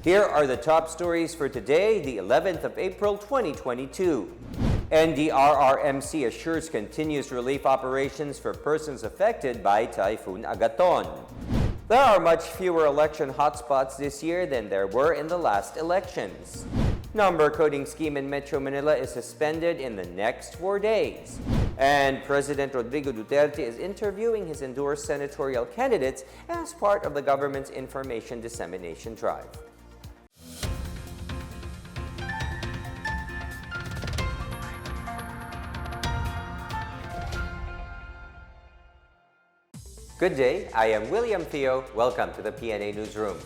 Here are the top stories for today, the 11th of April 2022. NDRRMC assures continuous relief operations for persons affected by Typhoon Agaton. There are much fewer election hotspots this year than there were in the last elections. Number coding scheme in Metro Manila is suspended in the next 4 days. And President Rodrigo Duterte is interviewing his endorsed senatorial candidates as part of the government's information dissemination drive. Good day, I am William Theo. Welcome to the PNA Newsroom.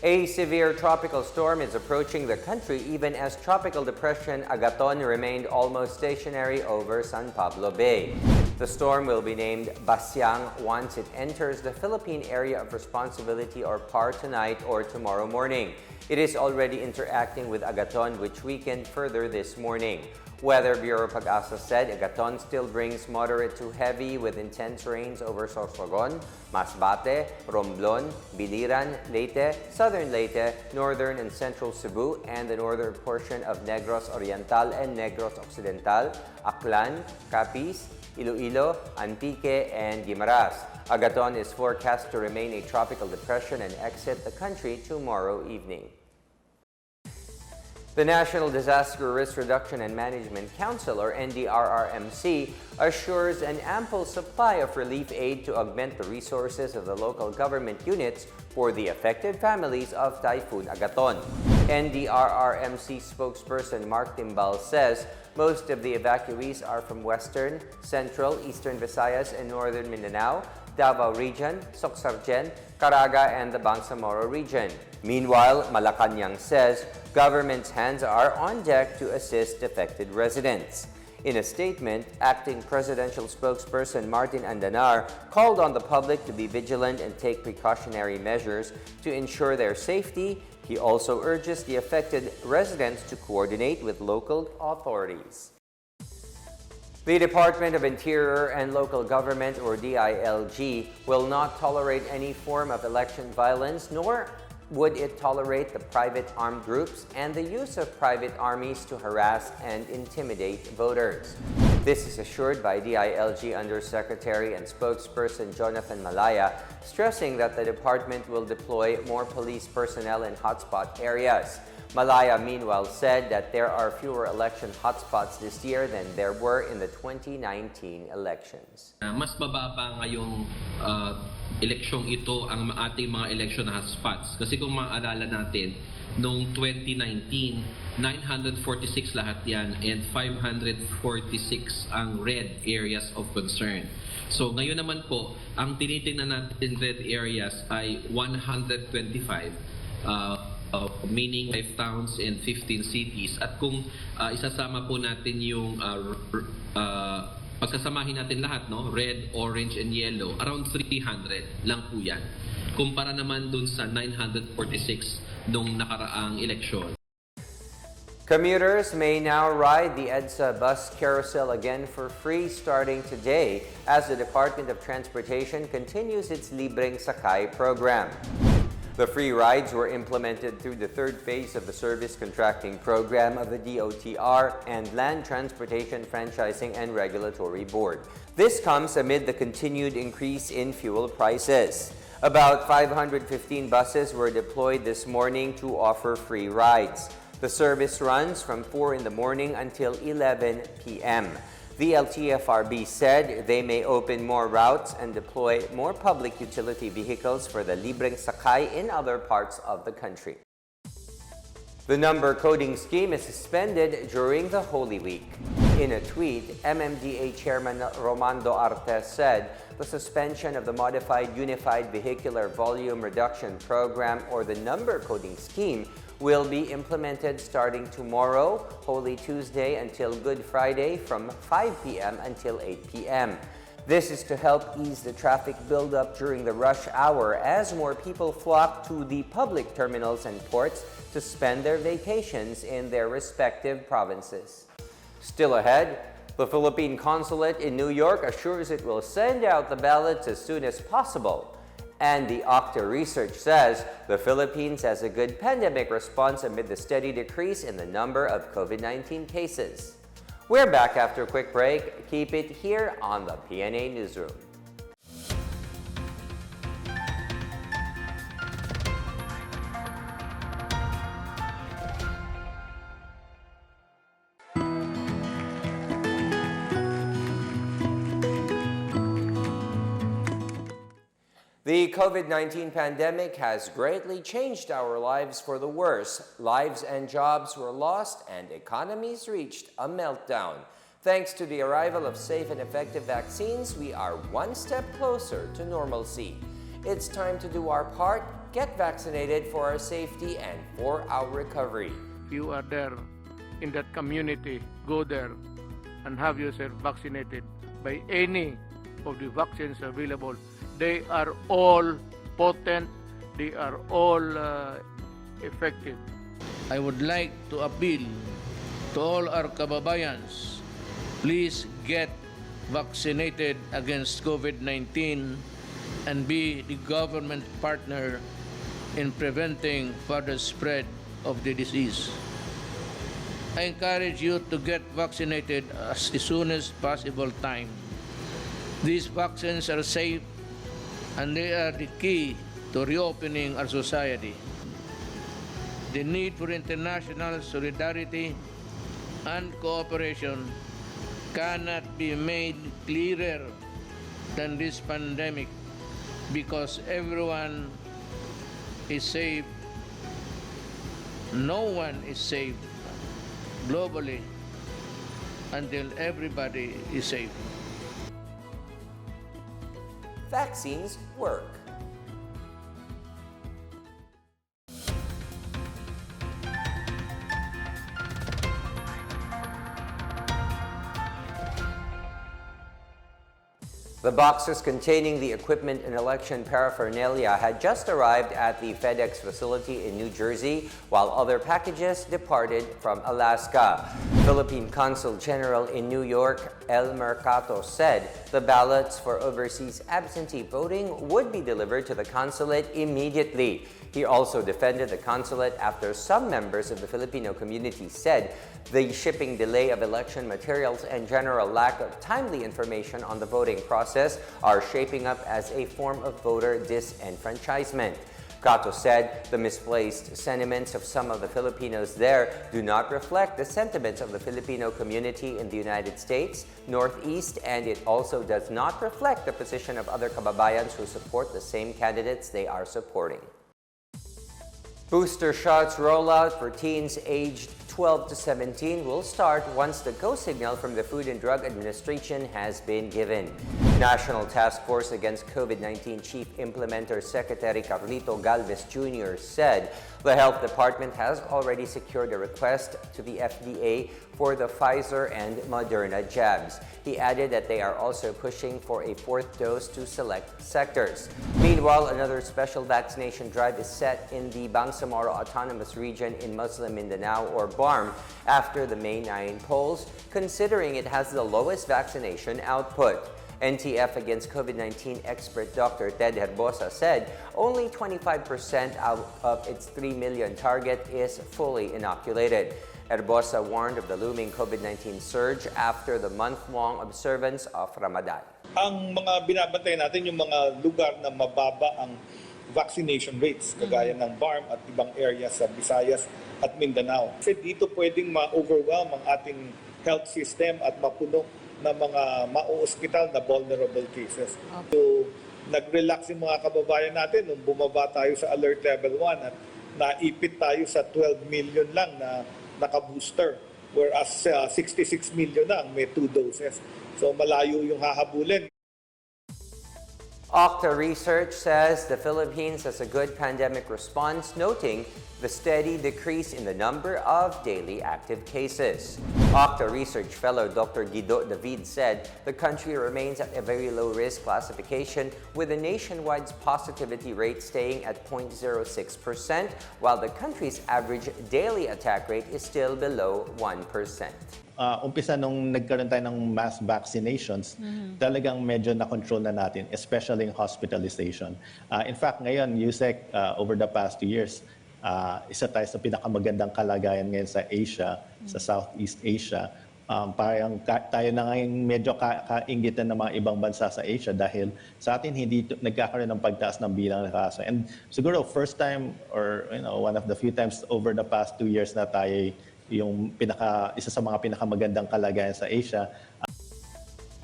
A severe tropical storm is approaching the country even as Tropical Depression Agaton remained almost stationary over San Pablo Bay. The storm will be named Basyang once it enters the Philippine Area of Responsibility or PAR tonight or tomorrow morning. It is already interacting with Agaton, which weakened further this morning. Weather Bureau Pag-asa said Agaton still brings moderate to heavy with intense rains over Sorsogon, Masbate, Romblon, Biliran, Leyte, Southern Leyte, Northern and Central Cebu, and the northern portion of Negros Oriental and Negros Occidental, Aklan, Capiz, Iloilo, Antique, and Guimaras. Agaton is forecast to remain a tropical depression and exit the country tomorrow evening. The National Disaster Risk Reduction and Management Council, or NDRRMC, assures an ample supply of relief aid to augment the resources of the local government units for the affected families of Typhoon Agaton. NDRRMC spokesperson Mark Timbal says most of the evacuees are from Western, Central, Eastern Visayas, and Northern Mindanao, Davao Region, Socsargen, Caraga, and the Bangsamoro region. Meanwhile, Malacanang says government's hands are on deck to assist affected residents. In a statement, acting presidential spokesperson Martin Andanar called on the public to be vigilant and take precautionary measures to ensure their safety. He also urges the affected residents to coordinate with local authorities. The Department of Interior and Local Government, or DILG, will not tolerate any form of election violence, nor would it tolerate the private armed groups and the use of private armies to harass and intimidate voters. This is assured by DILG Undersecretary and spokesperson Jonathan Malaya, stressing that the department will deploy more police personnel in hotspot areas. Malaya, meanwhile, said that there are fewer election hotspots this year than there were in the 2019 elections. Mas mababa ngayong eleksyong ito ang ating mga election hotspots. Kasi kung maaalala natin, noong 2019, 946 lahat yan and 546 ang red areas of concern. So ngayon naman po, ang tinitingnan natin red areas ay 125. Meaning 5 towns and 15 cities. At kung isasama po natin yung pagsasamahin natin lahat, no? Red, orange, and yellow, around 300 lang po yan. Kumpara naman dun sa 946 nung nakaraang eleksyon. Commuters may now ride the EDSA bus carousel again for free starting today as the Department of Transportation continues its Libreng Sakay program. The free rides were implemented through the third phase of the service contracting program of the DOTR and Land Transportation Franchising and Regulatory Board. This comes amid the continued increase in fuel prices. About 515 buses were deployed this morning to offer free rides. The service runs from 4 in the morning until 11 p.m. The LTFRB said they may open more routes and deploy more public utility vehicles for the Libreng Sakay in other parts of the country. The number coding scheme is suspended during the Holy Week. In a tweet, MMDA Chairman Romando Artes said the suspension of the Modified Unified Vehicular Volume Reduction Program, or the number coding scheme, will be implemented starting tomorrow, Holy Tuesday, until Good Friday from 5 p.m. until 8 p.m. This is to help ease the traffic buildup during the rush hour as more people flock to the public terminals and ports to spend their vacations in their respective provinces. Still ahead, the Philippine Consulate in New York assures it will send out the ballots as soon as possible. And the Octa research says the Philippines has a good pandemic response amid the steady decrease in the number of COVID-19 cases. We're back after a quick break. Keep it here on the PNA Newsroom. The COVID-19 pandemic has greatly changed our lives for the worse. Lives and jobs were lost and economies reached a meltdown. Thanks to the arrival of safe and effective vaccines, we are one step closer to normalcy. It's time to do our part, get vaccinated for our safety and for our recovery. You are there in that community, go there and have yourself vaccinated by any of the vaccines available. They are all potent, they are all effective. I would like to appeal to all our kababayans, please get vaccinated against COVID-19 and be the government partner in preventing further spread of the disease. I encourage you to get vaccinated as soon as possible time. These vaccines are safe and they are the key to reopening our society. The need for international solidarity and cooperation cannot be made clearer than this pandemic, because everyone is safe. No one is safe globally until everybody is safe. Vaccines work. The boxes containing the equipment and election paraphernalia had just arrived at the FedEx facility in New Jersey, while other packages departed from Alaska. Philippine Consul General in New York, El Mercato, said the ballots for overseas absentee voting would be delivered to the consulate immediately. He also defended the consulate after some members of the Filipino community said the shipping delay of election materials and general lack of timely information on the voting process are shaping up as a form of voter disenfranchisement. Cato said the misplaced sentiments of some of the Filipinos there do not reflect the sentiments of the Filipino community in the United States, Northeast, and it also does not reflect the position of other kababayans who support the same candidates they are supporting. Booster shots rollout for teens aged 12 to 17 will start once the go signal from the Food and Drug Administration has been given. National Task Force Against COVID-19 Chief Implementer Secretary Carlito Galvez Jr. said the Health Department has already secured a request to the FDA for the Pfizer and Moderna jabs. He added that they are also pushing for a fourth dose to select sectors. Meanwhile, another special vaccination drive is set in the Bangsamoro Autonomous Region in Muslim Mindanao, or BARM, after the May 9 polls, considering it has the lowest vaccination output. NTF against COVID-19 expert Dr. Ted Herbosa said only 25% out of its 3 million target is fully inoculated. Herbosa warned of the looming COVID-19 surge after the month-long observance of Ramadan. Ang mga binabantay natin yung mga lugar na mababa ang vaccination rates, kagaya ng BARM at ibang areas sa Visayas at Mindanao. Kasi dito pwedeng ma-overwhelm ang ating health system at mapuno na mga ma-hospital na vulnerable cases. So, nag-relax yung mga kababayan natin nung bumaba tayo sa alert level 1 at naipit tayo sa 12 million lang na naka-booster, whereas 66 million na ang may 2 doses. So malayo yung hahabulin. Octa research says the Philippines has a good pandemic response, noting the steady decrease in the number of daily active cases. Octa research fellow Dr. Guido David said the country remains at a very low risk classification, with the nationwide positivity rate staying at 0.06%, while the country's average daily attack rate is still below 1%. umpisa nung nagkaroon tayo ng mass vaccinations, talagang medyo na-control na natin, especially in hospitalization. In fact, ngayon, USEC, over the past 2 years, isa tayo sa pinakamagandang kalagayan ngayon sa Asia, sa Southeast Asia. Parang tayo na ngayon medyo kaingitan ng mga ibang bansa sa Asia dahil sa atin hindi nagkakaroon ng pagtaas ng bilang ng kaso. And siguro first time or one of the few times over the past 2 years na tayo yung isa sa mga pinakamagandang kalagayan sa Asia.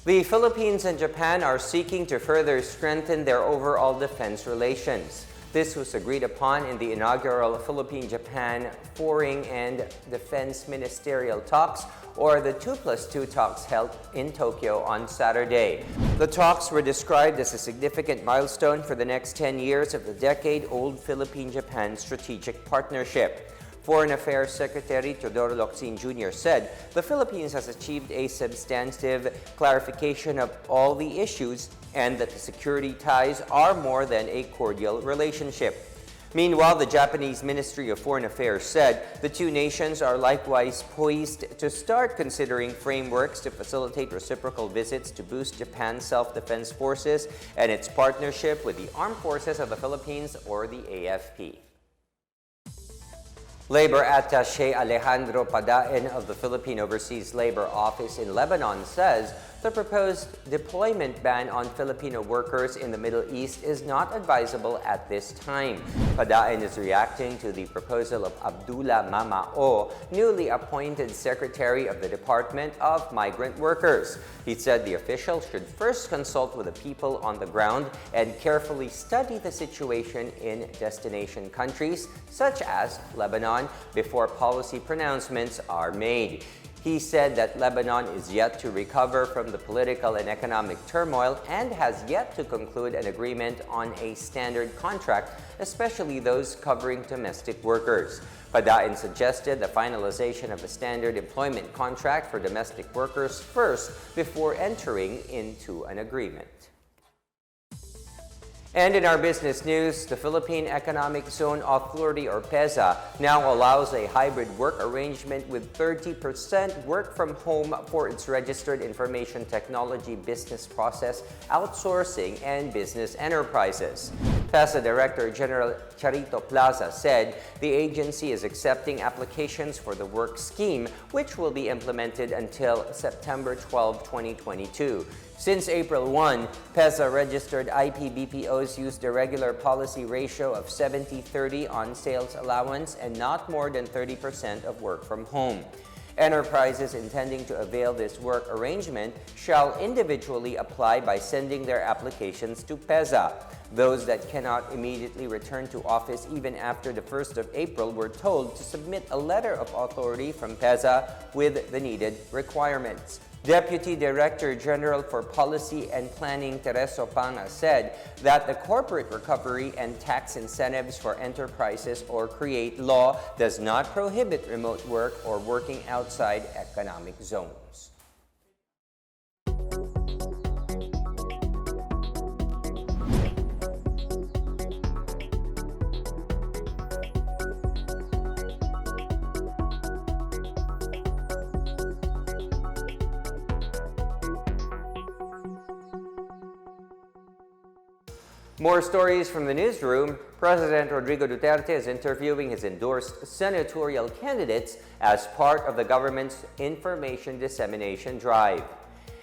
The Philippines and Japan are seeking to further strengthen their overall defense relations. This was agreed upon in the inaugural Philippine-Japan Foreign and Defense Ministerial Talks, or the 2+2 talks held in Tokyo on Saturday. The talks were described as a significant milestone for the next 10 years of the decade-old Philippine-Japan strategic partnership. Foreign Affairs Secretary Teodoro Locsin Jr. said the Philippines has achieved a substantive clarification of all the issues and that the security ties are more than a cordial relationship. Meanwhile, the Japanese Ministry of Foreign Affairs said the two nations are likewise poised to start considering frameworks to facilitate reciprocal visits to boost Japan's self-defense forces and its partnership with the Armed Forces of the Philippines, or the AFP. Labor Attaché Alejandro Padaen of the Philippine Overseas Labor Office in Lebanon says the proposed deployment ban on Filipino workers in the Middle East is not advisable at this time. Padaen is reacting to the proposal of Abdullah Mamao, newly appointed Secretary of the Department of Migrant Workers. He said the official should first consult with the people on the ground and carefully study the situation in destination countries such as Lebanon before policy pronouncements are made. He said that Lebanon is yet to recover from the political and economic turmoil and has yet to conclude an agreement on a standard contract, especially those covering domestic workers. Padaen suggested the finalization of a standard employment contract for domestic workers first before entering into an agreement. And in our business news, the Philippine Economic Zone Authority, or PEZA, now allows a hybrid work arrangement with 30% work from home for its registered information technology business process outsourcing and business enterprises. PEZA Director General Charito Plaza said the agency is accepting applications for the work scheme, which will be implemented until September 12, 2022. Since April 1, PEZA registered IP-BPOs used a regular policy ratio of 70-30 on sales allowance and not more than 30% of work from home. Enterprises intending to avail this work arrangement shall individually apply by sending their applications to PEZA. Those that cannot immediately return to office even after the 1st of April were told to submit a letter of authority from PEZA with the needed requirements. Deputy Director General for Policy and Planning Tereso Panga said that the corporate recovery and tax incentives for enterprises or create law does not prohibit remote work or working outside economic zones. More stories from the newsroom. President Rodrigo Duterte is interviewing his endorsed senatorial candidates as part of the government's information dissemination drive.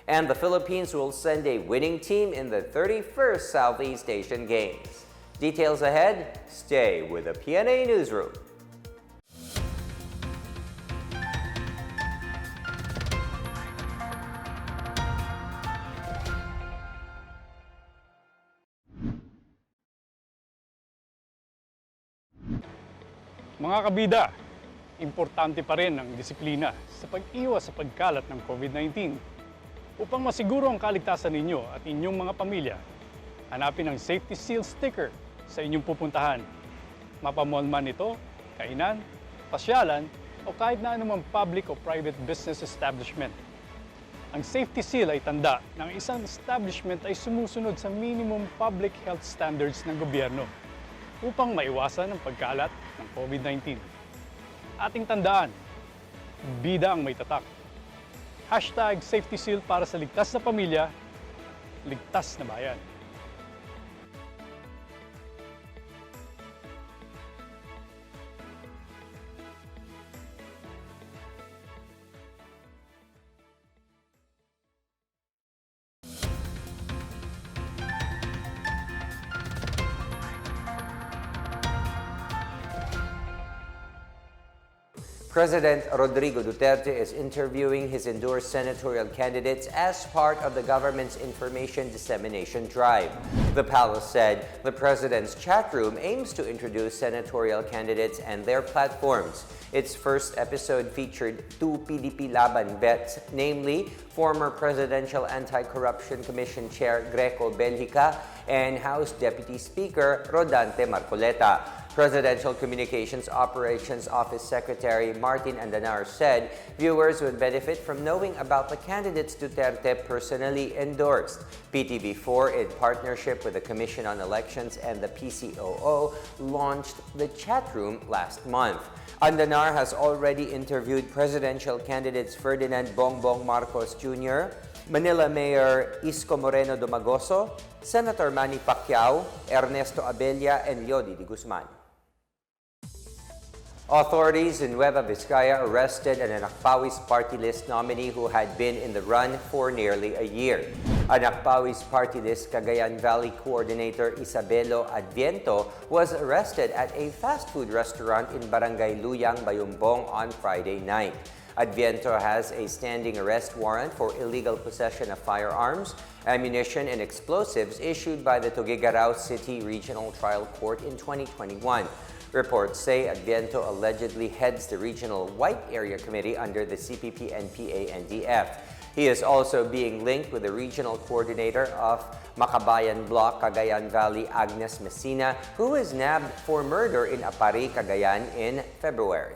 And the Philippines will send a winning team in the 31st Southeast Asian Games. Details ahead. Stay with the PNA Newsroom. Mga kabida, importante pa rin ang disiplina sa pag-iwas sa pagkalat ng COVID-19. Upang masiguro ang kaligtasan ninyo at inyong mga pamilya, hanapin ang Safety Seal sticker sa inyong pupuntahan. Mapamall man ito, kainan, pasyalan, o kahit na anumang public o private business establishment. Ang Safety Seal ay tanda na ang isang establishment ay sumusunod sa minimum public health standards ng gobyerno upang maiwasan ang pagkalat ng COVID-19. Ating tandaan, bida ang may tatak, #SafetySeal para sa ligtas na pamilya, ligtas na bayan. President Rodrigo Duterte is interviewing his endorsed senatorial candidates as part of the government's information dissemination drive. The palace said the president's chatroom aims to introduce senatorial candidates and their platforms. Its first episode featured two PDP Laban vets, namely former Presidential Anti-Corruption Commission Chair Greco Belhica and House Deputy Speaker Rodante Marcoleta. Presidential Communications Operations Office Secretary Martin Andanar said viewers would benefit from knowing about the candidates Duterte personally endorsed. PTV4, in partnership with the Commission on Elections and the PCOO, launched the Chatroom last month. Andanar has already interviewed presidential candidates Ferdinand Bongbong Marcos Jr., Manila Mayor Isko Moreno Domagoso, Senator Manny Pacquiao, Ernesto Abella, and Yodi Di Guzman. Authorities in Nueva Vizcaya arrested an Anakpawis party list nominee who had been in the run for nearly a year. Anakpawis party list Cagayan Valley coordinator Isabelo Adviento was arrested at a fast food restaurant in Barangay Luyang, Bayumbong on Friday night. Adviento has a standing arrest warrant for illegal possession of firearms, ammunition, and explosives issued by the Tuguegarao City Regional Trial Court in 2021. Reports say Agaton allegedly heads the Regional White Area Committee under the CPP and PANDF. He is also being linked with the regional coordinator of Makabayan Bloc, Cagayan Valley, Agnes Messina, who was nabbed for murder in Apari, Cagayan in February.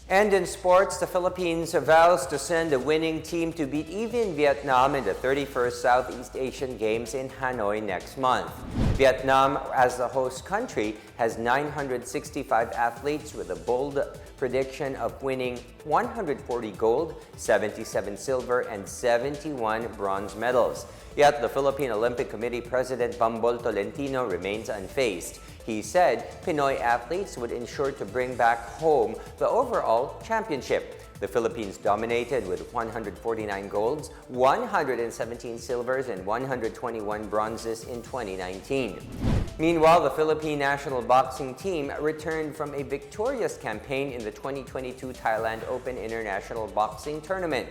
And in sports, the Philippines vows to send a winning team to beat even Vietnam in the 31st Southeast Asian Games in Hanoi next month. Vietnam, as the host country, has 965 athletes with a bold prediction of winning 140 gold, 77 silver, and 71 bronze medals. Yet the Philippine Olympic Committee President Bambol Tolentino remains unfazed. He said Pinoy athletes would ensure to bring back home the overall championship. The Philippines dominated with 149 golds, 117 silvers, and 121 bronzes in 2019. Meanwhile, the Philippine national boxing team returned from a victorious campaign in the 2022 Thailand Open International Boxing Tournament.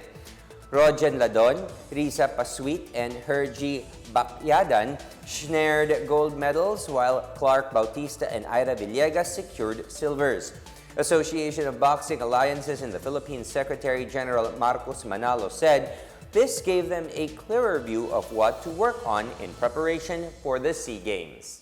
Rojen Ladon, Risa Pasuit, and Herji Bakyadan snared gold medals, while Clark Bautista and Ira Villegas secured silvers. Association of Boxing Alliances in the Philippines Secretary General Marcos Manalo said this gave them a clearer view of what to work on in preparation for the SEA Games.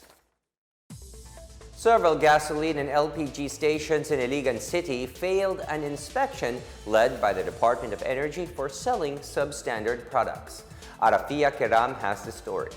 Several gasoline and LPG stations in Iligan City failed an inspection led by the Department of Energy for selling substandard products. Arafia Kiram has the story.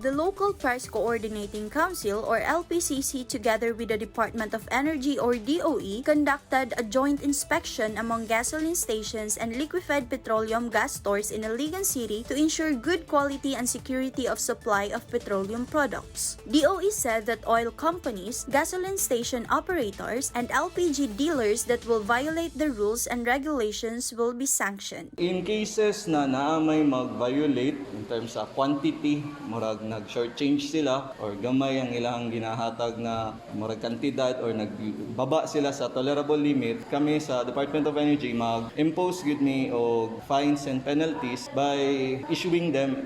The Local Price Coordinating Council or LPCC together with the Department of Energy or DOE conducted a joint inspection among gasoline stations and liquefied petroleum gas stores in Iligan City to ensure good quality and security of supply of petroleum products. DOE said that oil companies, gasoline station operators, and LPG dealers that will violate the rules and regulations will be sanctioned. In cases na naamay mag-violate in terms of quantity, murag nag-shortchange sila or gamay ang ilang ginahatag na murag kantidad or nagbaba sila sa tolerable limit, kami sa Department of Energy mag-impose gud ni og fines and penalties by issuing them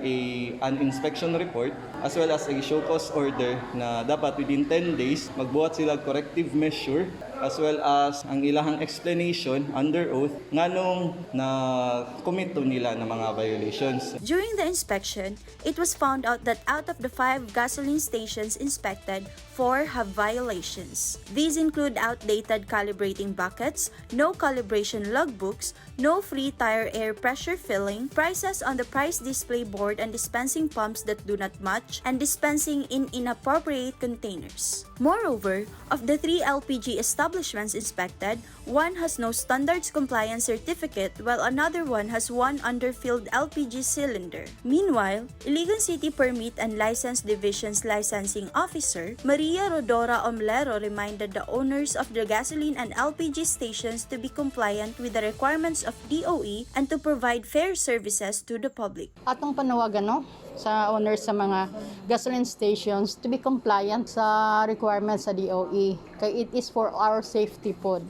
an inspection report as well as a show cause order na dapat within 10 days magbuhat sila corrective measure as well as ang ilahang explanation under oath nganong na komito nila ng mga violations. During the inspection, it was found out that out of the 5 gasoline stations inspected, 4 have violations. These include outdated calibrating buckets, no calibration logbooks, no free tire air pressure filling, prices on the price display board and dispensing pumps that do not match, and dispensing in inappropriate containers. Moreover, of the 3 LPG establishments inspected, one has no standards compliance certificate while another one has one underfilled LPG cylinder. Meanwhile, Iligan City Permit and License Division's licensing officer, Maria Rodora Omlero, reminded the owners of the gasoline and LPG stations to be compliant with the requirements of DOE and to provide fair services to the public. Atong panawagan sa owners sa mga gasoline stations to be compliant sa requirements sa DOE kay it is for our safety pod.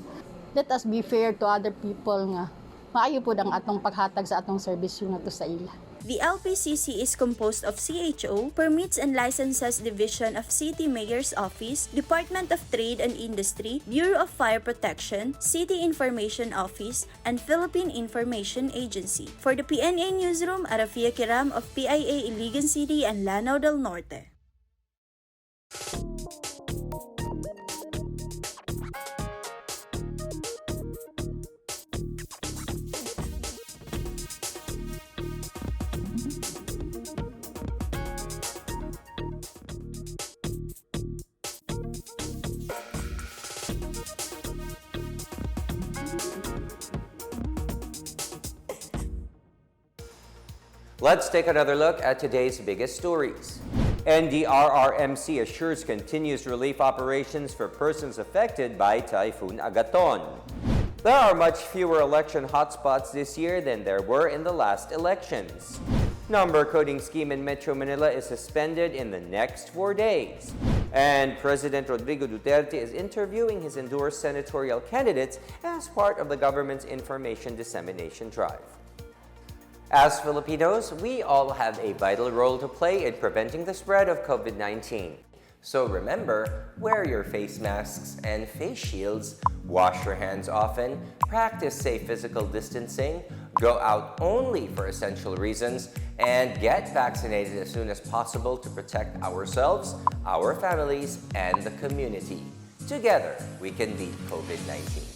Let us be fair to other people nga maayo pod ang atong paghatag sa atong serbisyo nato sa ila. The LPCC is composed of CHO, Permits and Licenses Division of City Mayor's Office, Department of Trade and Industry, Bureau of Fire Protection, City Information Office, and Philippine Information Agency. For the PNA Newsroom, Arafia Kiram of PIA Iligan City and Lanao del Norte. Let's take another look at today's biggest stories. NDRRMC assures continuous relief operations for persons affected by Typhoon Agaton. There are much fewer election hotspots this year than there were in the last elections. Number coding scheme in Metro Manila is suspended in the next 4 days. And President Rodrigo Duterte is interviewing his endorsed senatorial candidates as part of the government's information dissemination drive. As Filipinos, we all have a vital role to play in preventing the spread of COVID-19. So remember, wear your face masks and face shields, wash your hands often, practice safe physical distancing, go out only for essential reasons, and get vaccinated as soon as possible to protect ourselves, our families, and the community. Together, we can beat COVID-19.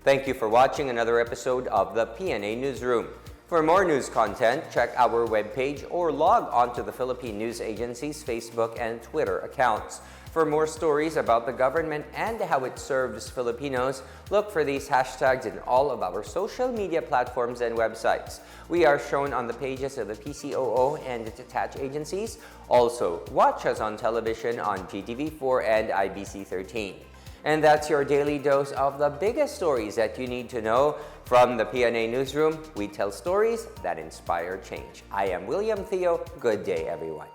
Thank you for watching another episode of the PNA Newsroom. For more news content, check our webpage or log on to the Philippine News Agency's Facebook and Twitter accounts. For more stories about the government and how it serves Filipinos, look for these hashtags in all of our social media platforms and websites. We are shown on the pages of the PCOO and its attached agencies. Also, watch us on television on GTV4 and IBC 13. And that's your daily dose of the biggest stories that you need to know. From the PNA Newsroom, we tell stories that inspire change. I am William Theo. Good day, everyone.